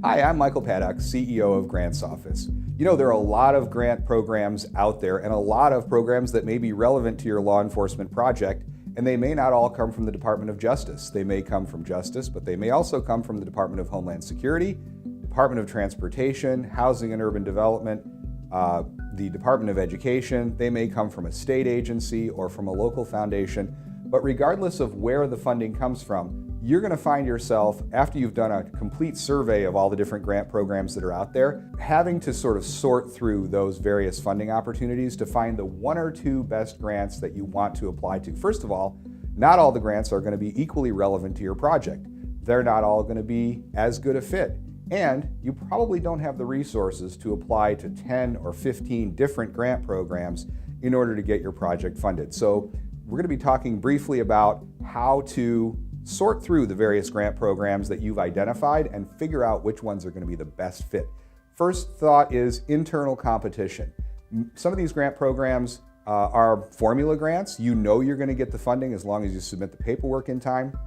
Hi, I'm Michael Paddock, CEO of Grants Office. You know, there are a lot of grant programs out there and a lot of programs that may be relevant to your law enforcement project, and they may not all come from the Department of Justice. They may come from Justice, but they may also come from the Department of Homeland Security, Department of Transportation, Housing and Urban Development, the Department of Education. They may come from a state agency or from a local foundation, but regardless of where the funding comes from, you're going to find yourself, after you've done a complete survey of all the different grant programs that are out there, having to sort of sort through those various funding opportunities to find the one or two best grants that you want to apply to. First of all, not all the grants are going to be equally relevant to your project. They're not all going to be as good a fit. And you probably don't have the resources to apply to 10 or 15 different grant programs in order to get your project funded. So we're going to be talking briefly about how to sort through the various grant programs that you've identified and figure out which ones are going to be the best fit. First thought is internal competition. Some of these grant programs are formula grants. You know you're going to get the funding as long as you submit the paperwork in time.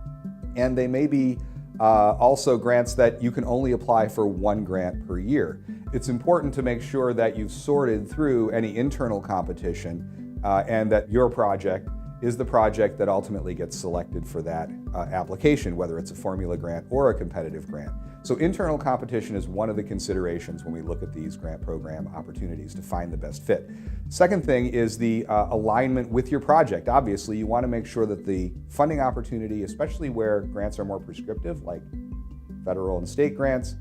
And they may be also grants that you can only apply for one grant per year. It's important to make sure that you've sorted through any internal competition and that your project is the project that ultimately gets selected for that application, whether it's a formula grant or a competitive grant. So internal competition is one of the considerations when we look at these grant program opportunities to find the best fit. Second thing is the alignment with your project. Obviously, you want to make sure that the funding opportunity, especially where grants are more prescriptive, like federal and state grants,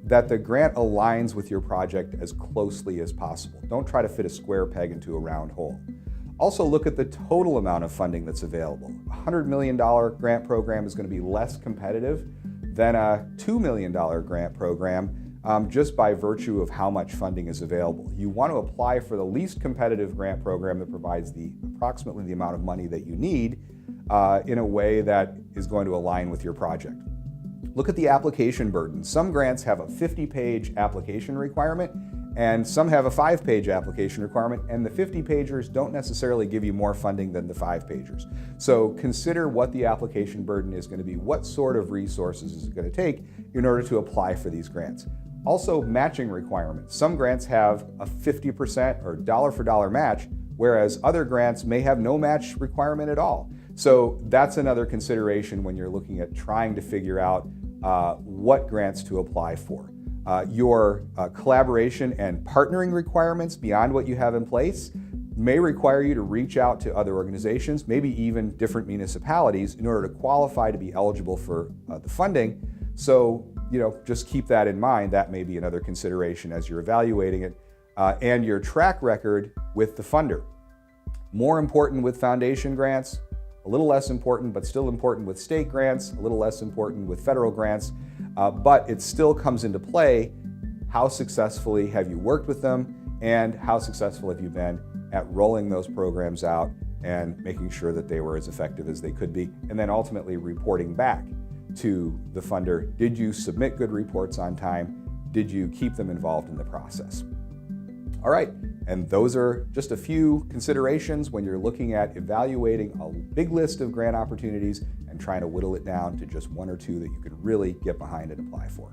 that the grant aligns with your project as closely as possible. Don't try to fit a square peg into a round hole. Also look at the total amount of funding that's available. A $100 million grant program is going to be less competitive than a $2 million grant program just by virtue of how much funding is available. You want to apply for the least competitive grant program that provides approximately the amount of money that you need in a way that is going to align with your project. Look at the application burden. Some grants have a 50-page application requirement, and some have a 5-page application requirement, and the 50-pagers don't necessarily give you more funding than the 5-pagers. So consider what the application burden is going to be. What sort of resources is it going to take in order to apply for these grants? Also, matching requirements. Some grants have a 50% or dollar-for-dollar match, whereas other grants may have no match requirement at all. So that's another consideration when you're looking at trying to figure out what grants to apply for. Your collaboration and partnering requirements beyond what you have in place may require you to reach out to other organizations, maybe even different municipalities, in order to qualify to be eligible for the funding. So, just keep that in mind. That may be another consideration as you're evaluating it. And your track record with the funder. More important with foundation grants, a little less important, but still important with state grants, a little less important with federal grants, but it still comes into play. How successfully have you worked with them, and how successful have you been at rolling those programs out and making sure that they were as effective as they could be, and then ultimately reporting back to the funder. Did you submit good reports on time? Did you keep them involved in the process? All right, and those are just a few considerations when you're looking at evaluating a big list of grant opportunities and trying to whittle it down to just one or two that you can really get behind and apply for.